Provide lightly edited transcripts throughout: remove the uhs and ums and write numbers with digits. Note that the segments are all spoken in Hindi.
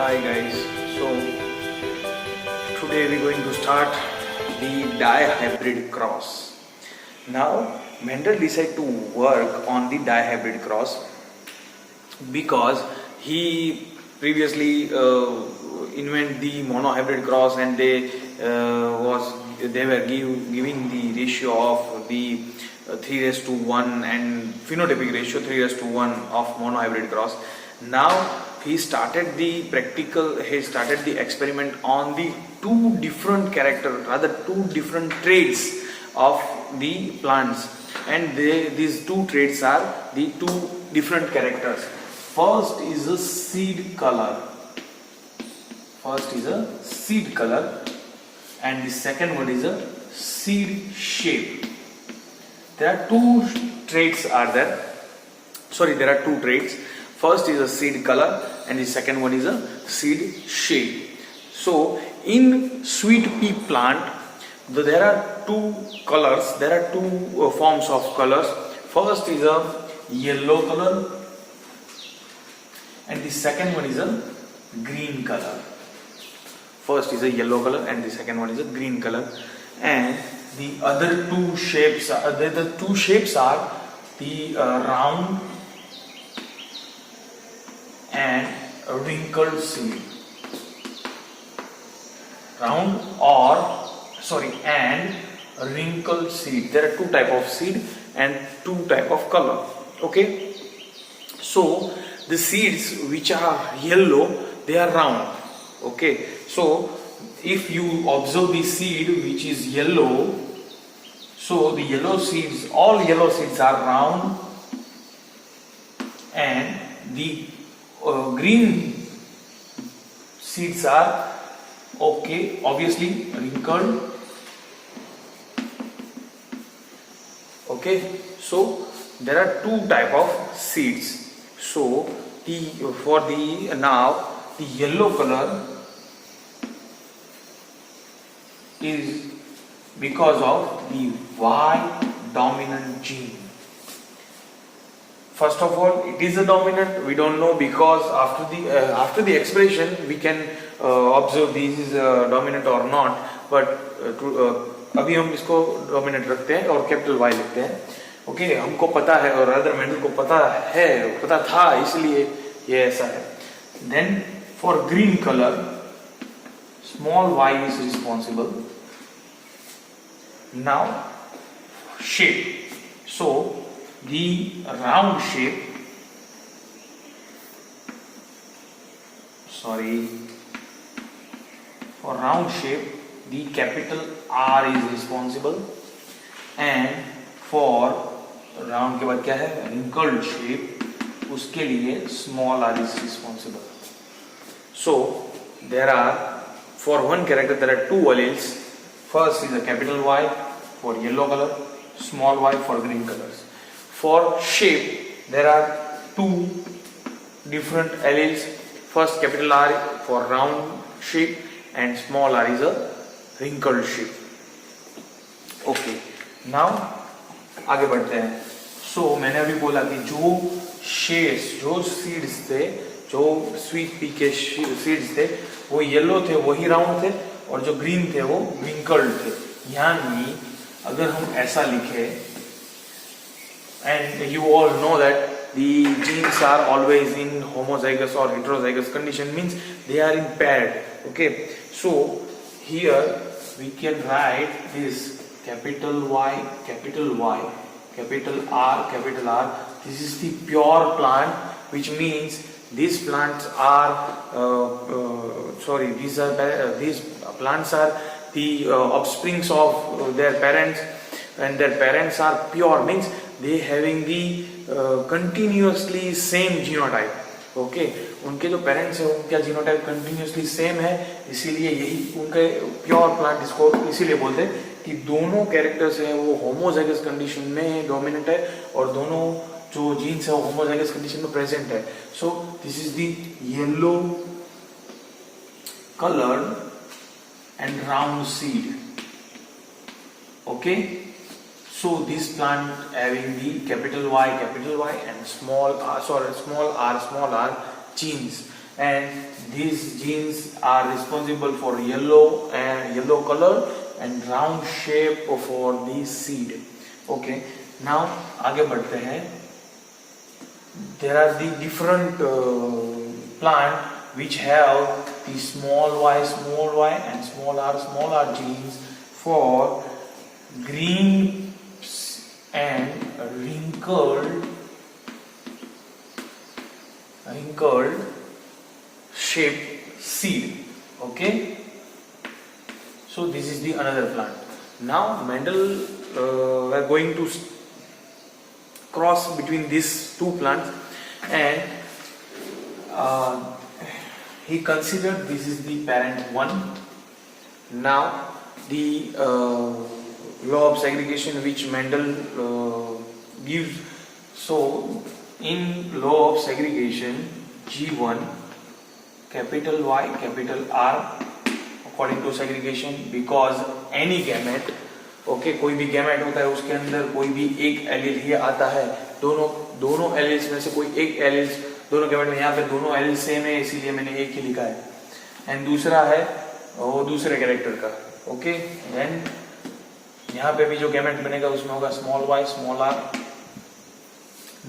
Hi guys, so today we're going to start the dihybrid cross. Now Mendel decided to work on the dihybrid cross because he previously invented the monohybrid cross, and they were giving the ratio of the 3:1 and phenotypic ratio 3:1 of monohybrid cross. Now he started the experiment on the two different traits of the plants, and these two traits are the two different characters. First is a seed color. And the second one is a seed shape. There are two traits. First is a seed color and the second one is a seed shape. So in sweet pea plant, there are two colors. There are two forms of colors. First is a yellow color and the second one is a green color. First is a yellow color and the second one is a green color. And the other two shapes are the round and wrinkled seed. And wrinkled seed. There are two type of seed and two type of color. Okay. So the seeds which are yellow, they are round. Okay. So if you observe the seed which is yellow, so the all yellow seeds are round, and the green seeds are obviously wrinkled. Okay, so there are two type of seeds. So the yellow color is because of the Y dominant gene. First of all, it is a dominant. We don't know because after the expression we can observe this is dominant or not. But अभी हम इसको डोमिनेंट रखते हैं और कैपिटल Y लिखते हैं. ओके, हमको पता है और अदर मेंडल को पता था, इसलिए ये ऐसा है. Then for green color, small y is responsible. Now shape. So the round shape, for round shape the capital R is responsible, and for round के बाद क्या है, wrinkled shape, उसके लिए small r is responsible. So there are, for one character there are two alleles. First is a capital Y for yellow color, small y for green colors. For shape there are two different alleles. First capital R for round shape and small r is a wrinkled shape. Okay, now आगे बढ़ते हैं. So मैंने अभी बोला कि जो सीड्स थे, जो स्वीट पी के सीड्स थे, वो येलो थे, वही राउंड थे, और जो ग्रीन थे वो विंकल्ड थे. यानी अगर हम ऐसा लिखे, and you all know that the genes are always in homozygous or heterozygous condition, means they are in paired. Okay, so here we can write this capital Y, capital R. This is the pure plant, which means these plants are these plants are the offsprings of their parents, and their parents are pure, means they having the continuously same genotype. Okay, उनके जो पेरेंट्स है उनका जीनोटाइप कंटिन्यूसली सेम है, इसीलिए यही उनके प्योर प्लांट इसको इसीलिए बोलते हैं कि दोनों कैरेक्टर्स हैं वो होमोजाइगस कंडीशन में डोमिनेंट है और दोनों जो जीन्स है वो होमोजाइगस कंडीशन में प्रेजेंट है. So this is the yellow coloured and round seed. Okay, so this plant having the capital Y and small r genes. and these genes are responsible for yellow color and round shape for the seed. Okay, now आगे बढ़ते हैं. There are the different plant which have the small y and small r genes for green and wrinkled shaped seed. Okay, so this is the another plant. Now Mendel were going to cross between these two plants, and he considered this is the parent one. Now the law of segregation which Mendel gives. So in law of segregation, G1 capital Y capital R according to segregation, because any gamete, okay, कोई भी गैमेट होता है उसके अंदर कोई भी एक एलील ही आता है. दोनों एलील्स में से कोई एक एलील दोनों गैमेट में, यहाँ पे दोनों एलील सेम है इसीलिए मैंने एक ही लिखा है, एंड दूसरा है वो दूसरे कैरेक्टर का. ओके, एंड यहाँ पे भी जो गैमेट बनेगा उसमें होगा small y small r.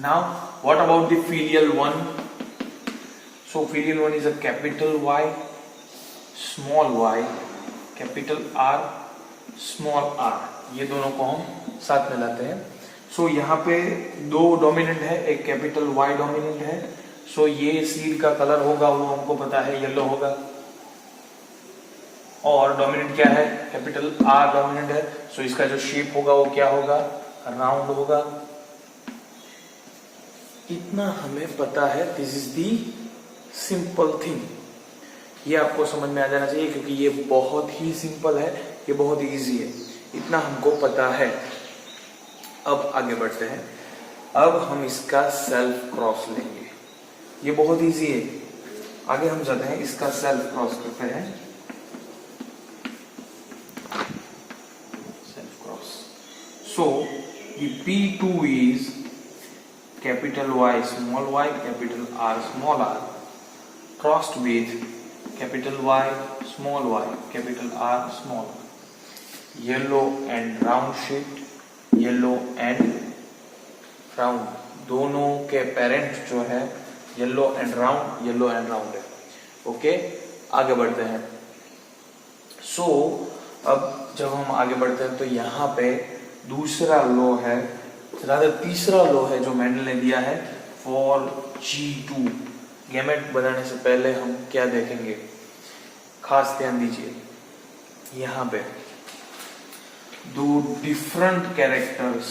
Now what about the filial one? So filial one is a capital Y small y capital R small r. ये दोनों को हम साथ में लाते हैं. सो यहाँ पे दो डोमिनेंट है, एक कैपिटल Y डोमिनेंट है. सो ये सीड का कलर होगा वो हमको पता है येलो होगा, और डोमिनेंट क्या है? कैपिटल R डोमिनेंट है. सो इसका जो शेप होगा वो क्या होगा? राउंड होगा. इतना हमें पता है. This is the simple thing. ये आपको समझ में आ जाना चाहिए क्योंकि ये बहुत ही सिंपल है, ये बहुत इजी है, इतना हमको पता है. अब आगे बढ़ते हैं. अब हम इसका सेल्फ क्रॉस लेंगे. ये बहुत इजी है. आगे हम जाते हैं, इसका सेल्फ क्रॉस करते हैं. Self cross. So the P2 is capital Y small y capital R small r crossed with capital Y small y capital R small r. Yellow and round shaped, yellow and round, दोनों के पेरेंट जो है येलो एंड राउंड है. ओके, आगे बढ़ते हैं. सो अब जब हम आगे बढ़ते हैं तो यहाँ पे दूसरा लॉ है, तीसरा लॉ है जो मेंडल ने दिया है फॉर G2. गैमेट बनाने से पहले हम क्या देखेंगे, खास ध्यान दीजिए. यहाँ पे दो different characters,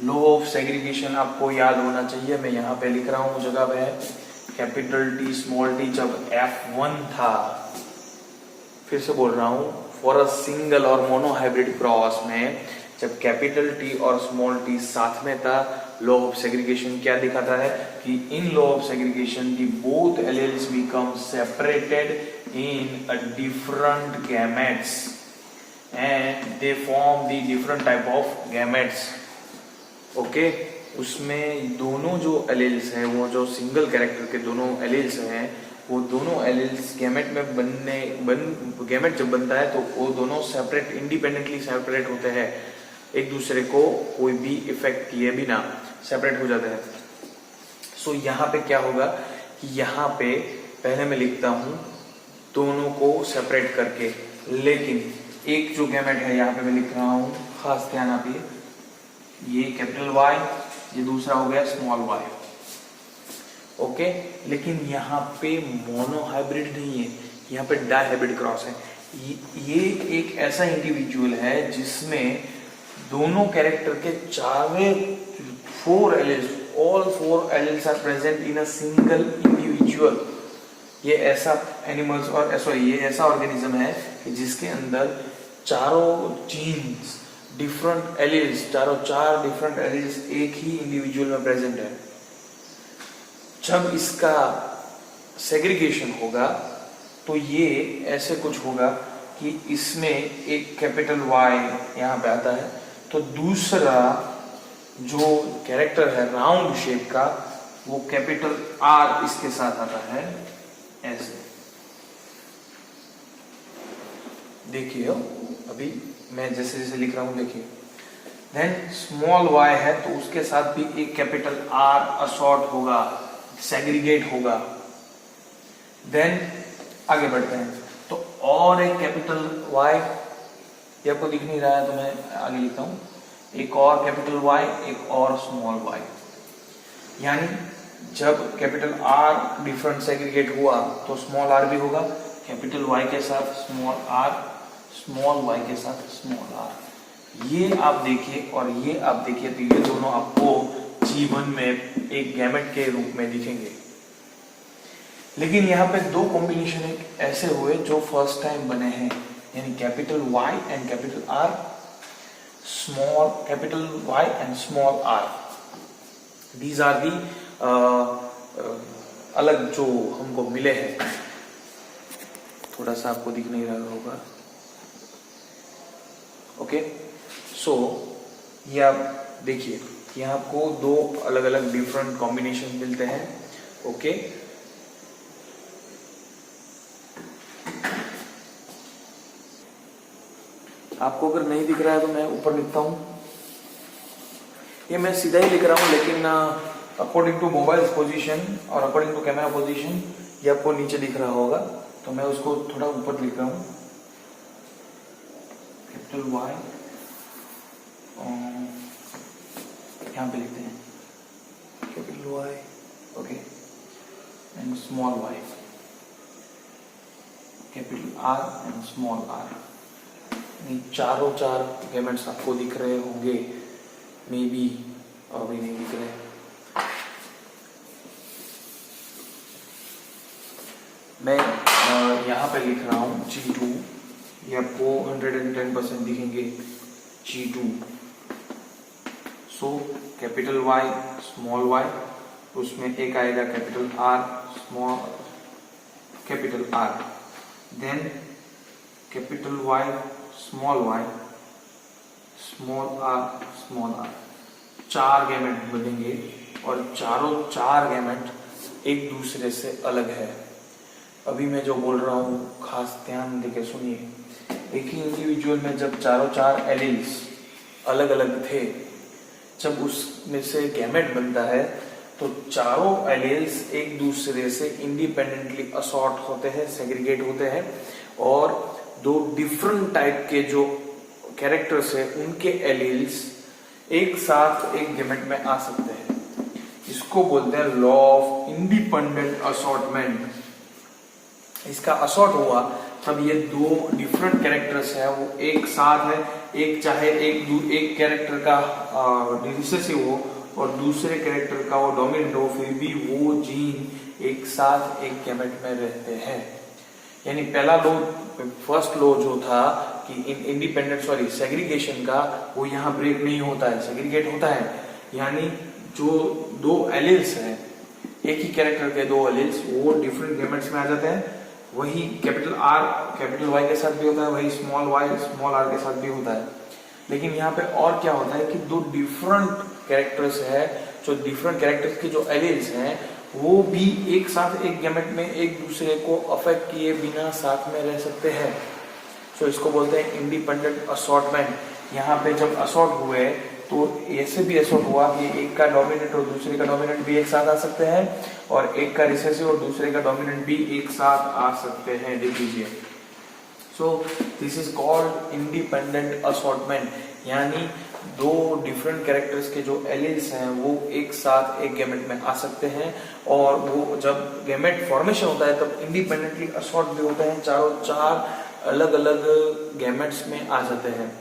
law of segregation आपको याद होना चाहिए. मैं यहाँ पे लिख रहा हूँ जगह पे कैपिटल T स्मॉल t. जब F1 था, फिर से बोल रहा हूँ, फॉर अ सिंगल और मोनोहाइब्रिड क्रॉस में जब कैपिटल T और स्मॉल t साथ में था, लॉ ऑफ सेग्रीगेशन क्या दिखाता है कि in law of segregation the both alleles become separated in a different gametes and they form the different type of gametes. Okay, उसमें दोनों जो एलील्स हैं, वो जो सिंगल कैरेक्टर के दोनों एलील्स हैं, वो दोनों एलील्स गैमेट में गैमेट जब बनता है तो वो दोनों सेपरेट, इंडिपेंडेंटली सेपरेट होते हैं, एक दूसरे को कोई भी इफेक्ट किए बिना सेपरेट हो जाते हैं. सो यहाँ पे क्या होगा कि यहाँ पे पहले मैं लिखता हूँ दोनों को सेपरेट करके, लेकिन एक जो गैमेट है यहाँ पे मैं लिख रहा हूँ, खास ध्यान आप ये कैपिटल Y, ये दूसरा हो गया स्मॉल y. ओके, लेकिन यहाँ पे मोनोहाइब्रिड नहीं है, यहाँ पे डाइहाइब्रिड क्रॉस है. ये एक ऐसा इंडिविजुअल है जिसमें दोनों कैरेक्टर के all four alleles are present in a single individual. ये ऐसा एनिमल्स और सॉरी ये ऐसा ऑर्गेनिज्म है कि जिसके अंदर चारों जीन्स डिफरेंट एलील्स, चार डिफरेंट एलील्स एक ही इंडिविजुअल में प्रेजेंट है. जब इसका सेग्रीगेशन होगा तो ये ऐसे कुछ होगा कि इसमें एक कैपिटल Y यहाँ पे आता है, तो दूसरा जो कैरेक्टर है राउंड शेप का वो कैपिटल आर इसके साथ आता है ऐसे। देखिए अभी मैं जैसे जैसे लिख रहा हूं देखिए, देन स्मॉल y है तो उसके साथ भी एक कैपिटल R असॉर्ट होगा, सेग्रीगेट होगा। देन आगे बढ़ते हैं तो और एक कैपिटल Y, ये आपको दिख नहीं रहा है तो मैं आगे लिखता हूं, एक और कैपिटल Y, एक और स्मॉल y। यानी जब कैपिटल R डिफरेंट सेग्रीगेट हुआ तो स्मॉल r भी होगा, कैपिटल Y के साथ स्मॉल r, स्मॉल y के साथ स्मॉल r। ये आप देखिए और ये आप देखिए तो ये दोनों आपको जीवन में एक गैमेट के रूप में दिखेंगे। लेकिन यहाँ पे दो कॉम्बिनेशन एक ऐसे हुए जो फर्स्ट टाइम बने हैं, यानी capital Y and capital R, small capital Y and small r। These are the अलग जो हमको मिले हैं। थोड़ा सा आपको दिख नहीं रहा होगा। ओके, सो ये आप देखिए कि आपको दो अलग अलग डिफरेंट कॉम्बिनेशन मिलते हैं। ओके, आपको अगर नहीं दिख रहा है तो मैं ऊपर लिखता हूं, ये मैं सीधा ही लिख रहा हूं लेकिन अकॉर्डिंग टू मोबाइल पोजीशन और अकॉर्डिंग टू कैमरा पोजीशन ये आपको नीचे दिख रहा होगा, तो मैं उसको थोड़ा ऊपर लिख रहा हूं। कैपिटल Y यहाँ पे लिखते हैं capital Y, okay, and small y, capital R and small r। चारों चार गैमेट्स आपको दिख रहे होंगे, मे बी अभी नहीं दिख रहे। मैं यहाँ पे लिख रहा हूँ G2, ये आपको 110% दिखेंगे G2। So capital Y small y, उसमें एक आएगा capital R small capital R, then capital Y small y small r small r। चार गैमेट बनेंगे और चारों चार गैमेट एक दूसरे से अलग है। अभी मैं जो बोल रहा हूँ खास ध्यान देके सुनिए। देखिए इंडिविजुअल में जब चारों चार एलील्स अलग अलग थे, जब उसमें से गैमेट बनता है तो चारों एलील्स एक दूसरे से इंडिपेंडेंटली असॉर्ट होते हैं, सेग्रीगेट होते हैं, और दो डिफरेंट टाइप के जो कैरेक्टर्स है उनके एलील्स एक साथ एक गैमेट में आ सकते हैं। इसको बोलते हैं लॉ ऑफ इंडिपेंडेंट असॉर्टमेंट। इसका असॉर्ट हुआ तब ये दो डिफरेंट कैरेक्टर्स है वो एक साथ है, एक चाहे एक कैरेक्टर का रिसेसिव हो और दूसरे कैरेक्टर का वो डोमिनेंट हो, फिर भी वो जीन एक साथ एक गैमेट में रहते हैं। यानी पहला लॉ, फर्स्ट लॉ जो था कि इंडिपेंडेंट सेग्रीगेशन का, वो यहाँ ब्रेक नहीं होता है, सेग्रीगेट होता है। यानी जो दो एलील्स हैं, एक ही कैरेक्टर के दो एलील्स, वो डिफरेंट गैमेट्स में आ जाते हैं। वही कैपिटल R कैपिटल Y के साथ भी होता है, वही स्मॉल y स्मॉल r के साथ भी होता है। लेकिन यहाँ पे और क्या होता है कि दो डिफरेंट कैरेक्टर्स है, जो डिफरेंट कैरेक्टर्स के जो एलील्स हैं वो भी एक साथ एक गैमेट में एक दूसरे को अफेक्ट किए बिना साथ में रह सकते हैं। सो इसको बोलते हैं इंडिपेंडेंट असॉर्टमेंट। यहाँ पे जब असॉर्ट हुए तो ऐसे भी असॉर्ट हुआ कि एक का डोमिनेंट और दूसरे का डोमिनेंट भी एक साथ आ सकते हैं, और एक का रिसेसिव और दूसरे का डोमिनेंट भी एक साथ आ सकते हैं। देख लीजिए, so this is called independent assortment. यानी दो डिफरेंट कैरेक्टर्स के जो एलील्स हैं वो एक साथ एक गैमेट में आ सकते हैं, और वो जब गैमेट फॉर्मेशन होता है तब इंडिपेंडेंटली असॉर्ट भी होते हैं, चारों चार अलग अलग गैमेट्स में आ जाते हैं।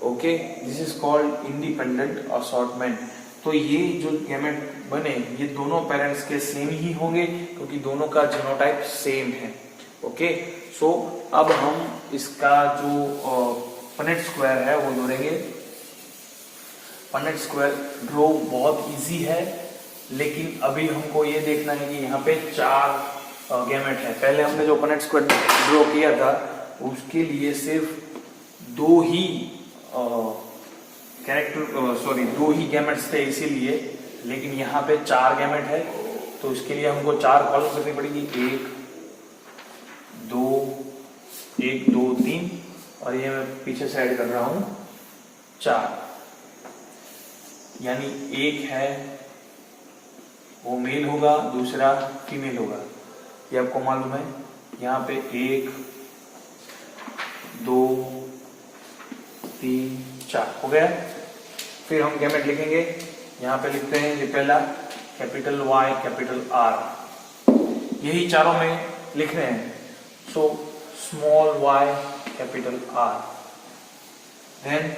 Okay, this is called independent assortment. तो ये जो गैमेट बने ये दोनों पेरेंट्स के सेम ही होंगे क्योंकि दोनों का जीनोटाइप सेम है। ओके, सो अब हम इसका जो पनेट स्क्वायर है वो जोड़ेंगे। पनेट स्क्वायर ड्रॉ बहुत इजी है, लेकिन अभी हमको ये देखना है कि यहाँ पे चार गैमेट है। पहले हमने जो पनेट स्क्वायर ड्रॉ किया था उसके लिए सिर्फ दो ही गैमेट्स थे, इसीलिए लेकिन यहाँ पे 4 गैमेट है, तो इसके लिए हमको 4 कॉलम करनी पड़ेगी। 1 2 1 2 3 और ये मैं पीछे से ऐड कर रहा हूं 4, यानी एक है वो मेल होगा, दूसरा फीमेल होगा, ये आपको मालूम है। यहाँ पे 1 2 3 4 हो गया। फिर हम गैमेट लिखेंगे, यहाँ पे लिखते हैं ये पहला कैपिटल Y कैपिटल R, यही चारों में लिख रहे हैं। So small y capital R, then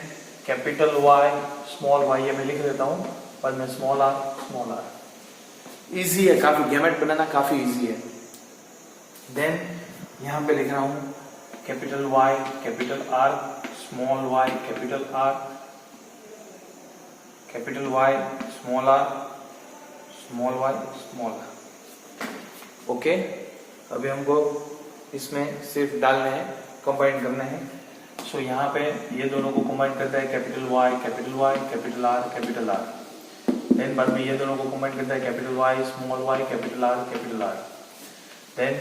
capital Y small y, ये मैं लिख देता हूं पर मैं स्मॉल r। इजी है काफी, गैमेट बनाना काफी इजी है। देन यहां पे लिख रहा हूं capital Y capital R small y capital R, capital Y small r small y small r। Okay, अभी हमको इसमें सिर्फ डालने हैं, कंबाइन करने हैं। सो यहाँ पे ये दोनों को कंबाइन करता है capital Y capital R capital R। Then बाद में ये दोनों को कंबाइन करता है capital Y small y capital R। Then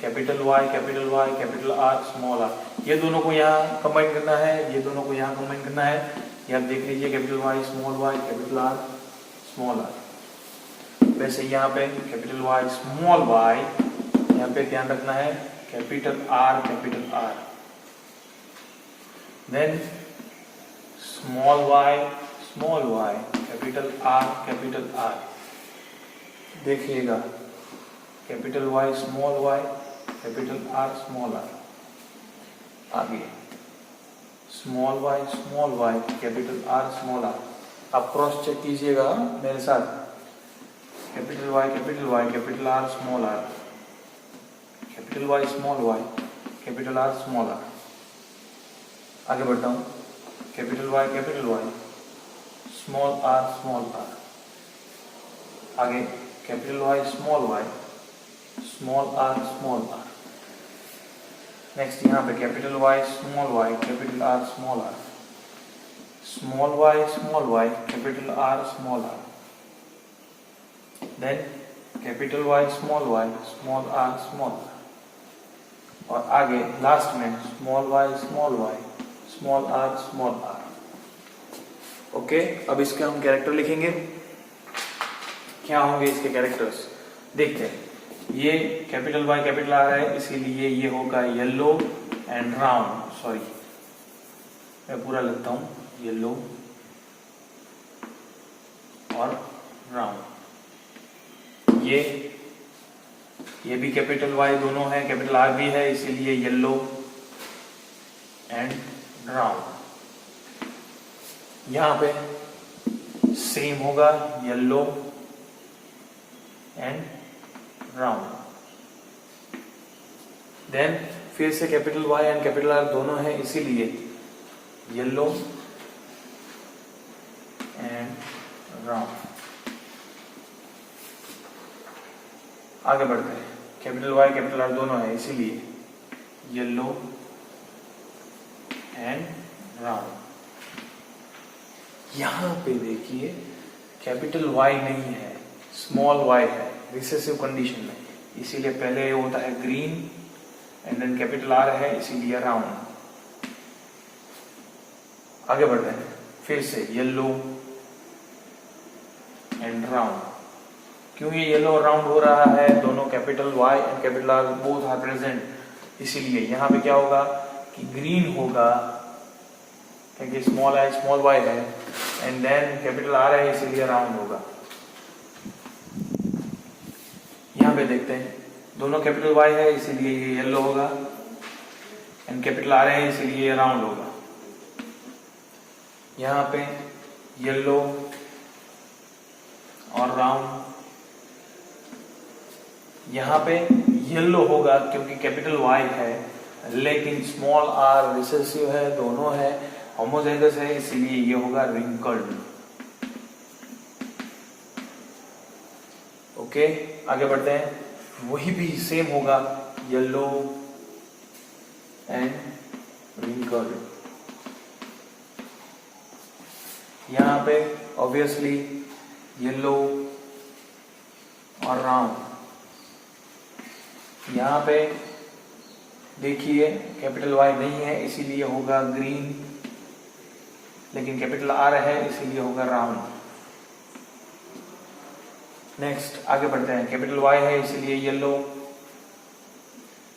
capital Y capital R small r, ये दोनों को यहाँ कंबाइन करना है, ये दोनों को यहाँ कंबाइन करना है। ये आप देख लीजिए capital Y small y capital R small r। वैसे यहाँ पे कैपिटल Y स्मॉल y, यहाँ पे ध्यान रखना है capital R। Then small y capital R। देखिएगा capital Y small y capital R small r। आगे small y capital R small r। आप क्रॉस चेक कीजिएगा मेरे साथ, capital Y capital R small r, capital Y small y capital R small r। आगे बढ़ता हूँ, कैपिटल Y स्मॉल r। आगे capital Y small r small r। Next यहाँ पे capital Y small y capital R small r, small y capital R small r। Then capital Y small r small r। और आगे लास्ट में small y small r। Okay, अब इसके हम कैरेक्टर लिखेंगे। क्या होंगे इसके कैरेक्टर्स देखते हैं। ये कैपिटल Y कैपिटल R है, इसीलिए ये होगा येलो एंड राउंड। सॉरी, मैं पूरा लिखता हूं, येलो और राउंड। ये भी कैपिटल Y दोनों है, कैपिटल R भी है, इसीलिए येलो एंड राउंड। यहां पे सेम होगा येलो एंड राउंड। देन फिर से capital Y and capital R दोनों है, इसीलिए येलो एंड राउंड। आगे बढ़ते हैं, कैपिटल Y कैपिटल R दोनों है, इसीलिए येलो एंड राउंड। यहां पे देखिए कैपिटल Y नहीं है, स्मॉल y है रिसेसिव कंडीशन में, इसीलिए पहले होता है green and then capital R है, इसीलिए राउंड। आगे बढ़ते हैं, फिर से येलो एंड राउंड। क्यों ये येलो और राउंड हो रहा है, दोनों capital Y and capital R both are present, इसीलिए यहां पे क्या होगा कि ग्रीन होगा, क्योंकि स्मॉल y है एंड देन कैपिटल R है, इसीलिए राउंड होगा। यहां पे देखते हैं, दोनों कैपिटल Y है, इसीलिए ये येलो होगा एंड कैपिटल R है, इसीलिए ये राउंड होगा। यहां पे येलो और राउंड, यहां पे येलो होगा क्योंकि कैपिटल Y है, लेकिन स्मॉल r रिसेसिव है, दोनों है, होमोजाइगस है, इसीलिए ये होगा रिंकल्ड। ओके, आगे बढ़ते हैं, वही भी सेम होगा येलो एंड रिंकल्ड। यहां पे ऑब्वियसली येलो और राउंड। यहाँ पे देखिए कैपिटल Y नहीं है इसीलिए होगा ग्रीन, लेकिन कैपिटल R है इसीलिए होगा राउंड। नेक्स्ट आगे बढ़ते हैं। कैपिटल Y है इसीलिए येलो,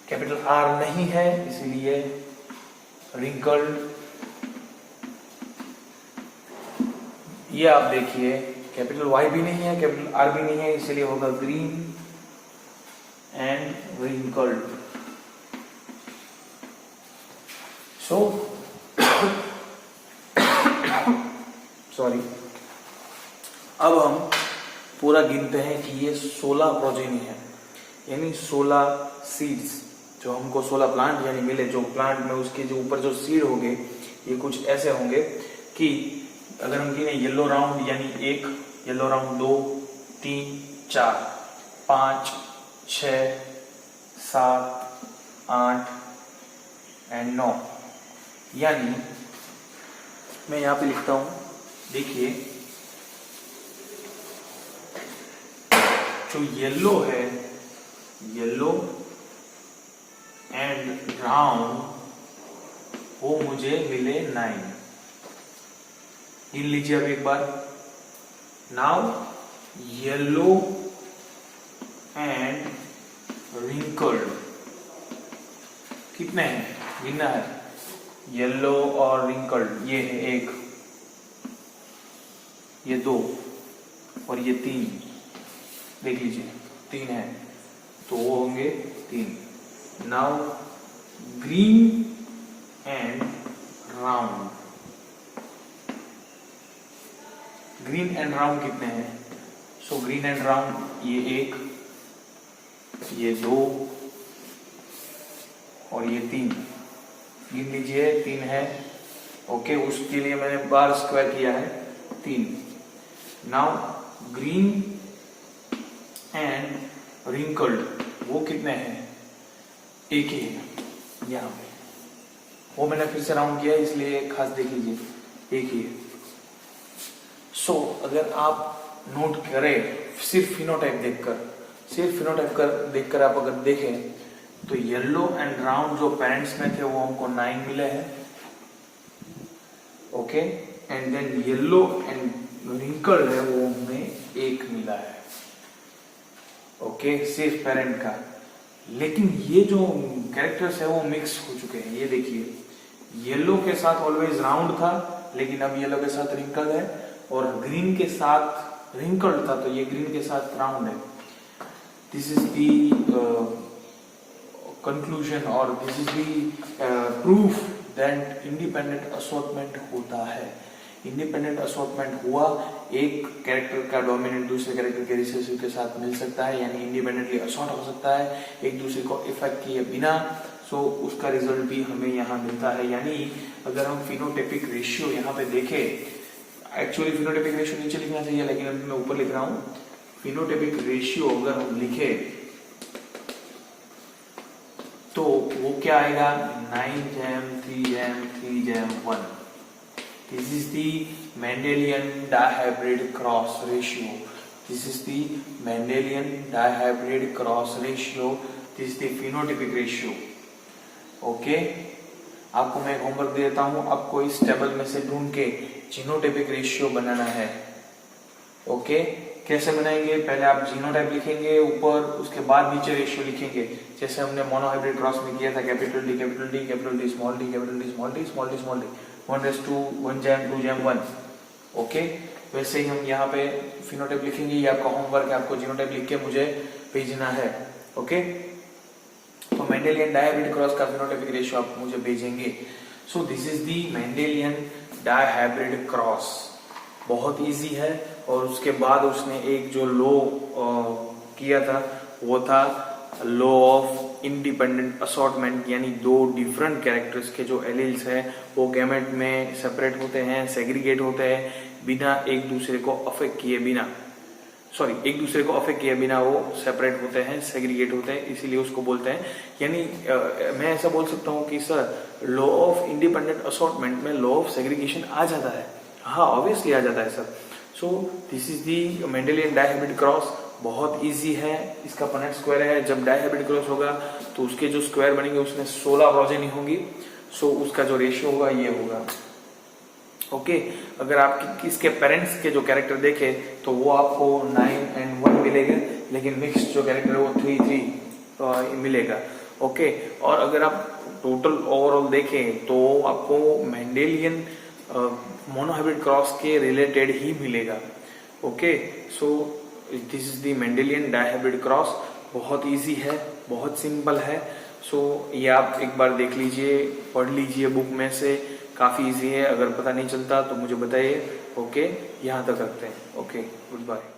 कैपिटल R नहीं है इसीलिए रिंकल्ड। ये आप देखिए कैपिटल Y भी नहीं है, कैपिटल R भी नहीं है, इसीलिए होगा green and wrinkled. So sorry, अब हम पूरा गिनते हैं कि ये 16 प्रोजेनी है, यानी 16 सीड्स जो हमको 16 प्लांट यानी मिले। जो प्लांट में उसके जो ऊपर जो सीड होंगे ये कुछ ऐसे होंगे कि अगर हम गिने येलो राउंड यानी 1, येलो राउंड 2, 3, 4, 5, 6, 7, 8 एंड 9, यानी मैं यहाँ पे लिखता हूं, देखिए जो येलो है, येलो एंड ब्राउन, वो मुझे मिले 9। गिन लीजिए अब एक बार। नाउ येलो एंड रिंकल्ड कितने हैं गिनना है। येलो और रिंकल्ड ये है 1, ये 2 और ये 3, देख लीजिए 3 है तो वो होंगे 3। Now green and round, green and round कितने हैं। सो ग्रीन एंड राउंड ये 1, ये 2 और ये 3, गिन लीजिए 3 है। ओके, उसके लिए मैंने बार स्क्वायर किया है 3। नाउ ग्रीन एंड रिंकल्ड वो कितने हैं, 1 ही है यहाँ पे। वो मैंने फिर से राउंड किया इसलिए खास देख लीजिए 1 ही है। सो अगर आप नोट करें सिर्फ फिनोटाइप देखकर आप अगर देखें तो येलो एंड राउंड जो पेरेंट्स में थे वो हमको 9 मिले हैं। Okay, and then yellow and wrinkled है वो हमें 1 मिला है। ओके, सिर्फ पेरेंट का। लेकिन ये जो कैरेक्टर्स है वो मिक्स हो चुके हैं। ये देखिए येलो के साथ ऑलवेज राउंड था, लेकिन अब येलो के साथ रिंकल है, और ग्रीन के साथ रिंकल्ड था तो ये ग्रीन के साथ राउंड है। दिस इज द कंक्लूजन और this is the proof that independent assortment होता है। इंडिपेंडेंट असॉर्टमेंट हुआ, एक कैरेक्टर का डोमिनेंट दूसरे कैरेक्टर के रिसेसिव के साथ मिल सकता है, यानी इंडिपेंडेंटली असॉर्ट हो सकता है एक दूसरे को इफेक्ट किए बिना। सो उसका रिजल्ट भी हमें यहाँ मिलता है। यानी अगर हम फिनोटाइपिक रेशियो यहाँ पे देखें, एक्चुअली फिनोटाइपिक रेशियो नीचे लिखना चाहिए लेकिन अभी मैं ऊपर लिख रहा हूँ। फिनोटाइपिक रेशियो अगर हम लिखे तो वो क्या आएगा, 9:3:3:1। This is the Mendelian dihybrid cross ratio. This is the Mendelian dihybrid cross ratio. This is the phenotypic ratio. Okay? आपको मैं होमवर्क देता हूं, आपको इस टेबल में से ढूंढ के जीनोटाइपिक रेशियो बनाना है। ओके, कैसे बनाएंगे, पहले आप जीनोटाइप लिखेंगे ऊपर, उसके बाद नीचे रेशियो लिखेंगे, जैसे हमने मोनोहाइब्रिड क्रॉस में किया था। Capital D capital D capital D small D capital D small D small D small D 1:2 1:2:1। Okay, वैसे ही हम यहाँ पे फिनोटाइप लिखेंगे। ये आपका होमवर्क है, आपको जीनोटाइप लिख के मुझे भेजना है। ओके, तो मेंडेलियन डायहाइब्रिड क्रॉस का फिनोटाइपिक रेशियो आप मुझे भेजेंगे। So this is the Mendelian dihybrid cross, बहुत इजी है। और उसके बाद उसने एक जो लॉ किया था वो था लॉ ऑफ इंडिपेंडेंट असॉर्टमेंट, यानी 2 डिफरेंट कैरेक्टर्स के जो एलील्स हैं वो गैमेट में सेपरेट होते हैं, सेग्रीगेट होते हैं, बिना एक दूसरे को अफेक्ट किए बिना, एक दूसरे को अफेक्ट किए बिना वो सेपरेट होते हैं, सेग्रीगेट होते हैं, इसीलिए उसको बोलते हैं। यानी मैं ऐसा बोल सकता हूँ कि sir law of independent assortment में लॉ ऑफ सेग्रीगेशन आ जाता है। हाँ, ऑब्वियसली आ जाता है sir. So this is the Mendelian dihybrid cross. बहुत इजी है, इसका पनेट स्क्वायर है। जब डायहाइब्रिड क्रॉस होगा तो उसके जो स्क्वायर बनेंगे उसमें 16 प्रोजेनी होंगी। सो उसका जो रेशियो होगा ये होगा। ओके, अगर आप इसके पेरेंट्स के जो कैरेक्टर देखें तो वो आपको 9 and 1 मिलेगा, लेकिन मिक्स जो कैरेक्टर है वो 3 3 मिलेगा। ओके, और अगर आप टोटल ओवरऑल देखें तो आपको मेंडेलियन मोनोहाइब्रिड क्रॉस के रिलेटेड ही मिलेगा। Okay, so this is the Mendelian dihybrid cross. बहुत इजी है, बहुत सिंपल है। सो ये आप एक बार देख लीजिए, पढ़ लीजिए बुक में से, काफी इजी है। अगर पता नहीं चलता तो मुझे बताइए। ओके, यहाँ तक रखते हैं। Okay, good bye.